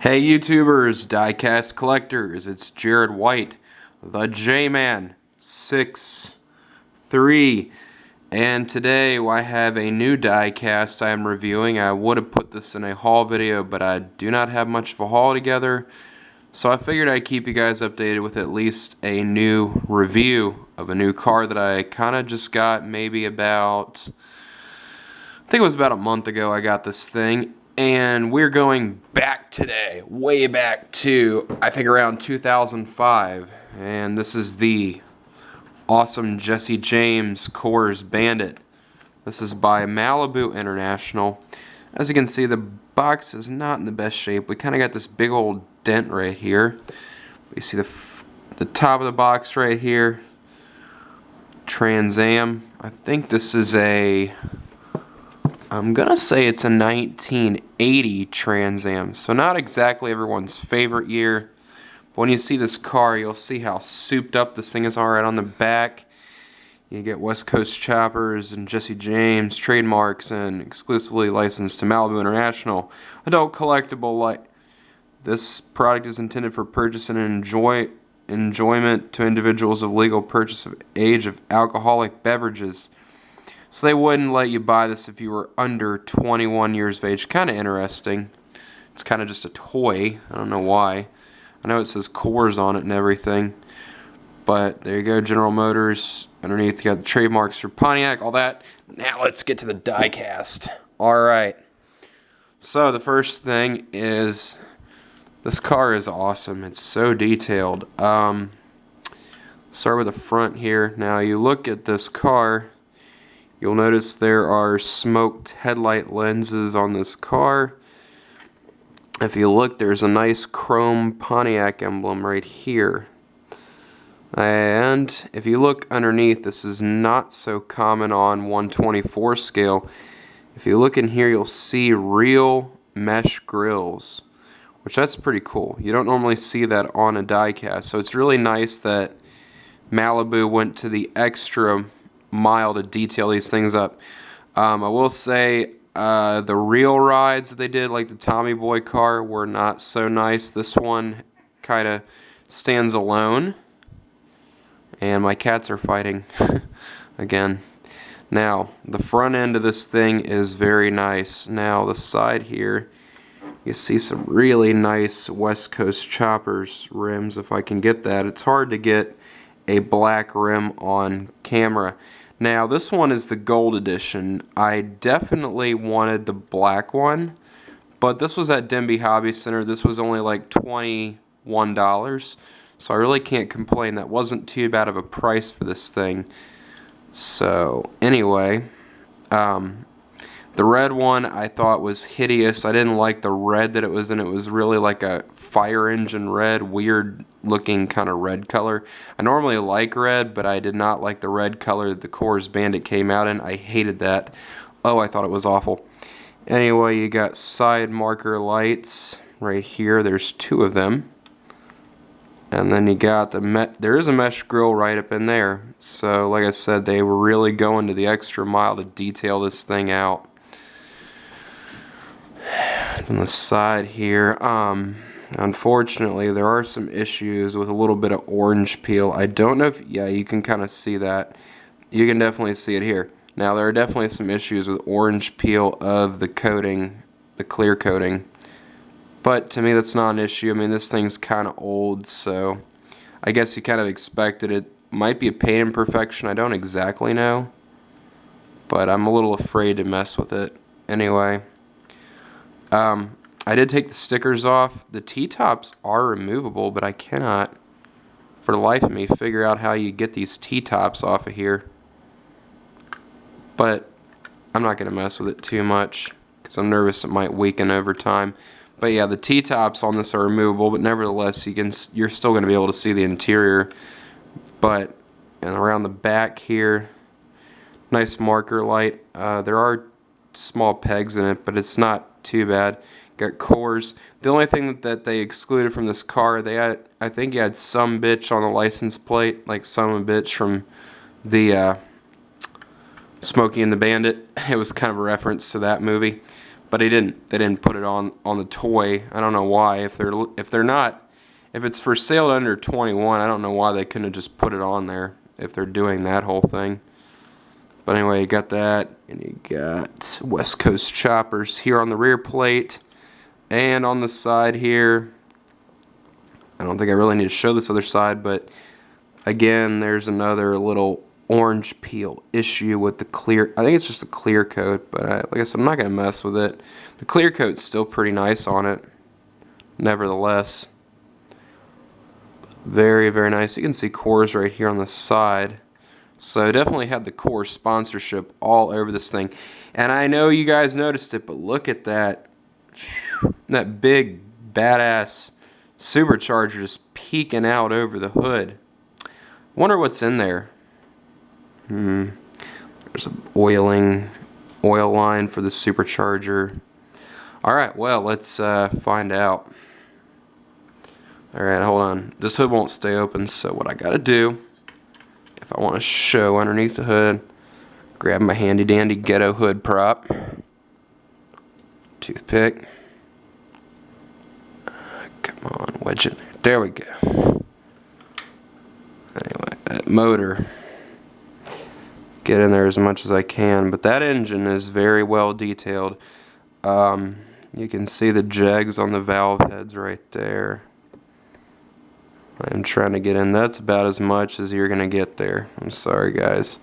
Hey YouTubers, diecast collectors, it's Jared White, the J-Man 63, and today I have a new diecast I am reviewing. I would have put this in a haul video, but I do not have much of a haul together, so I figured I'd keep you guys updated with at least a new review of a new car that I kind of just got maybe about, I think it was about a month ago I got this thing. And we're going back today, way back to, I think, around 2005. And this is the awesome Jesse James Coors Bandit. This is by Malibu International. As you can see, the box is not in the best shape. We kind of got this big old dent right here. You see the top of the box right here. Trans Am. I think this is I'm gonna say it's a 1980 Trans Am, so not exactly everyone's favorite year. But when you see this car, you'll see how souped up this thing is. Alright, on the back, you get West Coast Choppers and Jesse James trademarks and exclusively licensed to Malibu International. Adult collectible. This product is intended for purchase and enjoyment to individuals of legal purchase of age of alcoholic beverages. So they wouldn't let you buy this if you were under 21 years of age. Kind of interesting. It's kind of just a toy. I don't know why. I know it says Coors on it and everything. But there you go, General Motors. Underneath you got the trademarks for Pontiac, all that. Now let's get to the diecast. Alright. So the first thing is, this car is awesome. It's so detailed. Start with the front here. Now you look at this car. You'll notice there are smoked headlight lenses on this car. If you look, there's a nice chrome Pontiac emblem right here. And if you look underneath, this is not so common on 1/24 scale. If you look in here, you'll see real mesh grills, which that's pretty cool. You don't normally see that on a diecast, so it's really nice that Malibu went to the extra mile to detail these things up. I will say the real rides that they did, like the Tommy Boy car, were not so nice. This one kind of stands alone. And my cats are fighting again. Now, the front end of this thing is very nice. Now, the side here, you see some really nice West Coast Choppers rims, if I can get that. It's hard to get a black rim on camera. Now, this one is the gold edition. I definitely wanted the black one, but this was at Denby Hobby Center. This was only like $21, so I really can't complain. That wasn't too bad of a price for this thing. So, anyway, the red one I thought was hideous. I didn't like the red that it was in. It was really like a fire engine red, weird looking kind of red color. I normally like red, but I did not like the red color that the Coors Bandit came out in. I hated that. Oh, I thought it was awful. Anyway, you got side marker lights right here. There's two of them. And then you got there is a mesh grill right up in there. So, like I said, they were really going to the extra mile to detail this thing out. On the side here, unfortunately, there are some issues with a little bit of orange peel. I don't know if, yeah, you can kind of see that. You can definitely see it here. Now, there are definitely some issues with orange peel of the coating, the clear coating. But to me, that's not an issue. I mean, this thing's kind of old, so I guess you kind of expected it. Might be a paint imperfection. I don't exactly know. But I'm a little afraid to mess with it. Anyway. I did take the stickers off. The T-tops are removable, but I cannot, for the life of me, figure out how you get these T-tops off of here. But I'm not going to mess with it too much, because I'm nervous it might weaken over time. But yeah, the T-tops on this are removable, but nevertheless, you're still going to be able to see the interior. But, and around the back here, nice marker light. There are small pegs in it, but it's not too bad. Got Coors. The only thing that they excluded from this car, I think you had some bitch on the license plate, like some bitch from the Smokey and the Bandit. It was kind of a reference to that movie. but they didn't put it on the toy. I don't know why. If it's for sale under 21, I don't know why they couldn't have just put it on there if they're doing that whole thing. But anyway, you got that, and you got West Coast choppers here on the rear plate and on the side here. I don't think I really need to show this other side, but again, there's another little orange peel issue with the clear. I think it's just a clear coat, but like I said, I'm not going to mess with it. The clear coat's still pretty nice on it, nevertheless. Very, very nice. You can see Coors right here on the side. So definitely had the Coors sponsorship all over this thing. And I know you guys noticed it, but look at that. That big, badass supercharger just peeking out over the hood. Wonder what's in there. There's an oil line for the supercharger. Alright, well, let's find out. Alright, hold on. This hood won't stay open, so what I gotta do, if I want to show underneath the hood, grab my handy dandy ghetto hood prop. Toothpick. Come on, wedge it. There we go. Anyway, that motor. Get in there as much as I can, but that engine is very well detailed. You can see the jegs on the valve heads right there. I'm trying to get in. That's about as much as you're gonna get there. I'm sorry, guys.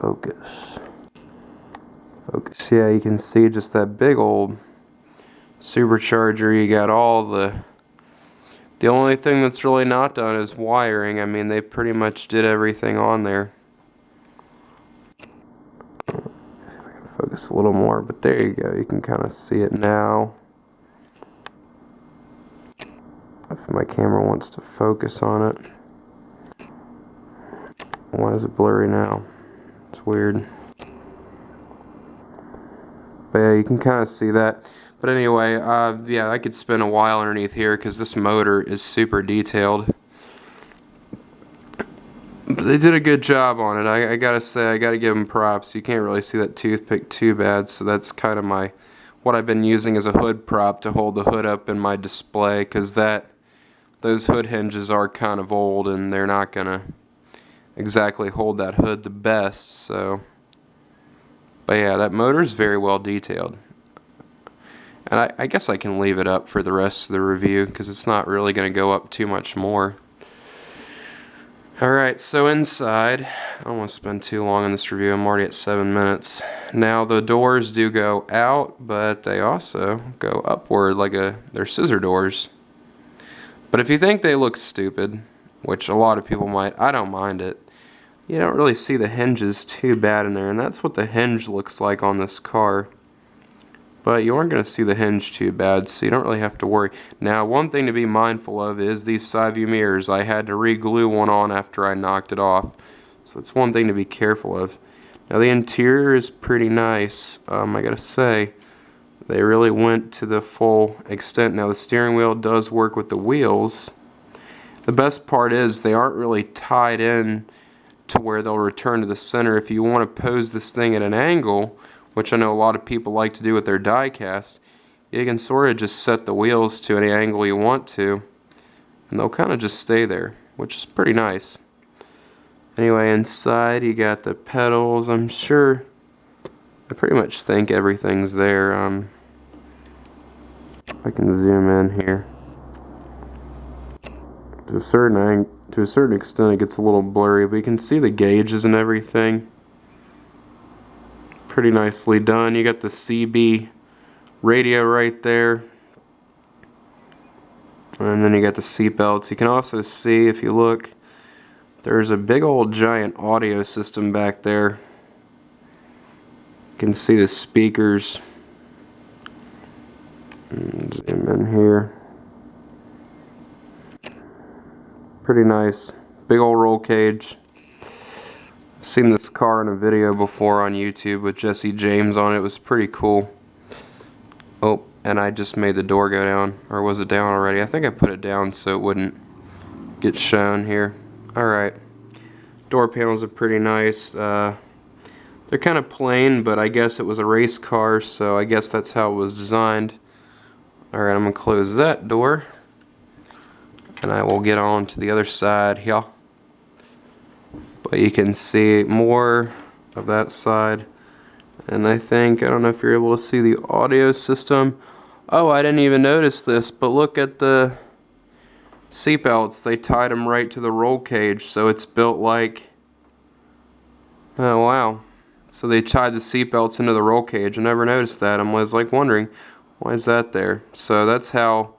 Focus. Yeah, you can see just that big old supercharger. You got all the only thing that's really not done is wiring. I mean, they pretty much did everything on there. See if I can focus a little more, but there you go. You can kind of see it now. If my camera wants to focus on it. Why is it blurry now? It's weird. But yeah, you can kind of see that. But anyway, yeah, I could spend a while underneath here because this motor is super detailed. But they did a good job on it. I gotta say, I gotta give them props. You can't really see that toothpick too bad, so that's kind of what I've been using as a hood prop to hold the hood up in my display, because those hood hinges are kind of old and they're not gonna exactly hold that hood the best. So, but yeah, that motor's very well detailed. And I guess I can leave it up for the rest of the review because it's not really going to go up too much more. Alright, so inside, I don't want to spend too long on this review. I'm already at 7 minutes. Now the doors do go out, but they also go upward like they're scissor doors. But if you think they look stupid, which a lot of people might, I don't mind it. You don't really see the hinges too bad in there, and that's what the hinge looks like on this car. But you aren't going to see the hinge too bad, so you don't really have to worry. Now, one thing to be mindful of is these side view mirrors. I had to re-glue one on after I knocked it off. So that's one thing to be careful of. Now, the interior is pretty nice. I gotta say, they really went to the full extent. Now, the steering wheel does work with the wheels. The best part is they aren't really tied in to where they'll return to the center. If you want to pose this thing at an angle, which I know a lot of people like to do with their diecast, you can sort of just set the wheels to any angle you want to, and they'll kind of just stay there, which is pretty nice. Anyway, inside you got the pedals. I pretty much think everything's there. If I can zoom in here. To a certain extent it gets a little blurry, but you can see the gauges and everything. Pretty nicely done. You got the CB radio right there, and then you got the seat belts. You can also see, if you look, there's a big old giant audio system back there. You can see the speakers. Zoom in here. Pretty nice. Big old roll cage. I've seen this car in a video before on YouTube with Jesse James on it. It was pretty cool. Oh, and I just made the door go down. Or was it down already? I think I put it down so it wouldn't get shown here. Alright. Door panels are pretty nice. The They're kind of plain, but I guess it was a race car, so I guess that's how it was designed. Alright, I'm going to close that door. And I will get on to the other side here. But you can see more of that side. And I don't know if you're able to see the audio system. Oh, I didn't even notice this, but look at the seatbelts. They tied them right to the roll cage, so it's built like... Oh, wow. So they tied the seatbelts into the roll cage. I never noticed that. I was like wondering, why is that there? So that's how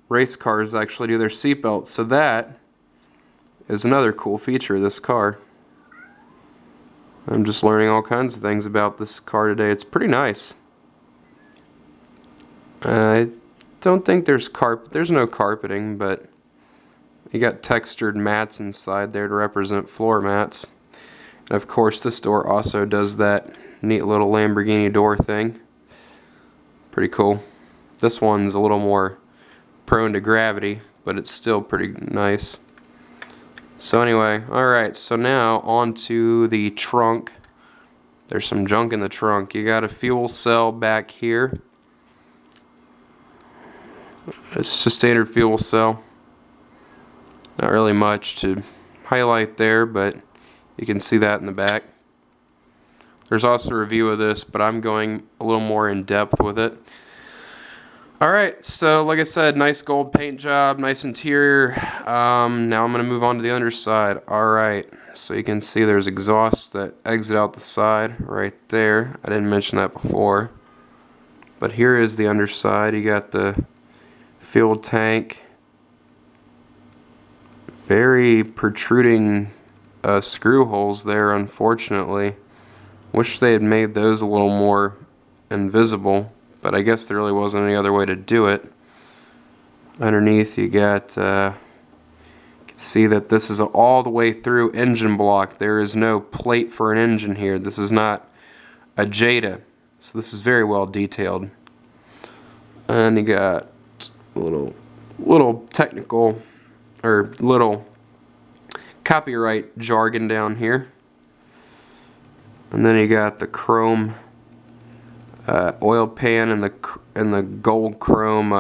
race cars actually do their seatbelts. So that is another cool feature of this car. I'm just learning all kinds of things about this car today. It's pretty nice. I don't think there's no carpeting, but you got textured mats inside there to represent floor mats. And of course this door also does that neat little Lamborghini door thing. Pretty cool. This one's a little more prone to gravity, but it's still pretty nice. So anyway, alright, so now on to the trunk. There's some junk in the trunk. You got a fuel cell back here. It's just a standard fuel cell. Not really much to highlight there, but you can see that in the back. There's also a review of this, but I'm going a little more in depth with it. Alright, so like I said, nice gold paint job, nice interior. Now I'm going to move on to the underside. Alright, so you can see there's exhausts that exit out the side right there. I didn't mention that before. But here is the underside. You got the fuel tank. Very protruding screw holes there, unfortunately. Wish they had made those a little more invisible, but I guess there really wasn't any other way to do it. Underneath you got, you can see that this is all the way through engine block. There is no plate for an engine here. This is not a Jada, so this is very well detailed. And you got a little technical, or little copyright jargon down here. And then you got the chrome oil pan and the gold chrome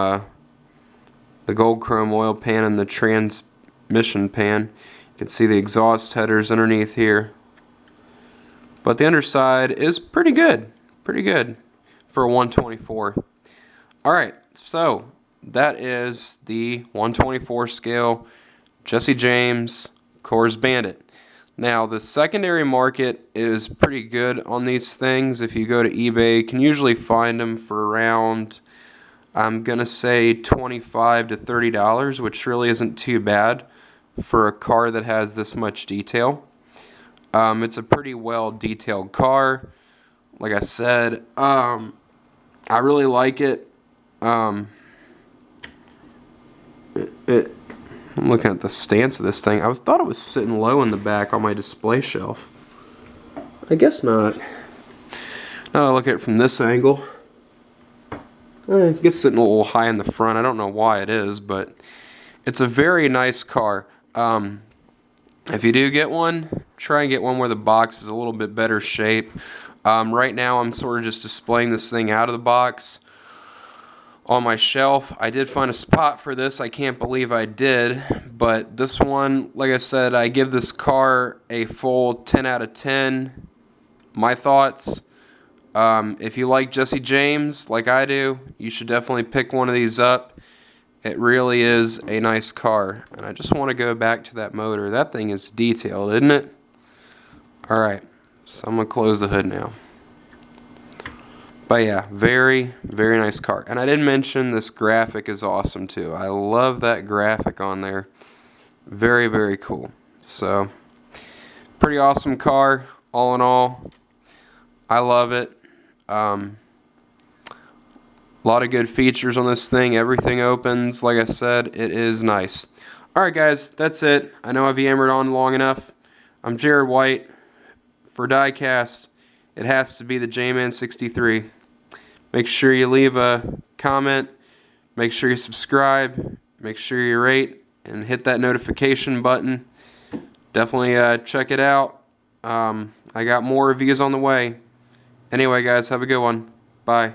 oil pan and the transmission pan. You can see the exhaust headers underneath here. But the underside is pretty good for a 124. Alright, so that is the 124 scale Jesse James Coors Bandit. Now the secondary market is pretty good on these things. If you go to eBay, you can usually find them for around, I'm gonna say $25 to $30, which really isn't too bad for a car that has this much detail. It's a pretty well detailed car. Like I said, I really like it. I'm looking at the stance of this thing. I thought it was sitting low in the back on my display shelf. I guess not. Now I look at it from this angle. I guess it's sitting a little high in the front. I don't know why it is, but it's a very nice car. If you do get one, try and get one where the box is a little bit better shape. Right now I'm sort of just displaying this thing out of the box on my shelf. I did find a spot for this. I can't believe I did, but this one, like I said, I give this car a full 10 out of 10. My thoughts, if you like Jesse James like I do, you should definitely pick one of these up. It really is a nice car. And I just want to go back to that motor. That thing is detailed, isn't it? Alright, so I'm going to close the hood now. But yeah, very, very nice car. And I didn't mention this graphic is awesome too. I love that graphic on there. Very, very cool. So, pretty awesome car, all in all. I love it. A lot of good features on this thing. Everything opens. Like I said, it is nice. Alright guys, that's it. I know I've yammered on long enough. I'm Jared White. For diecast, it has to be the J-Man 63. Make sure you leave a comment. Make sure you subscribe. Make sure you rate and hit that notification button. Definitely check it out. I got more reviews on the way. Anyway, guys, have a good one. Bye.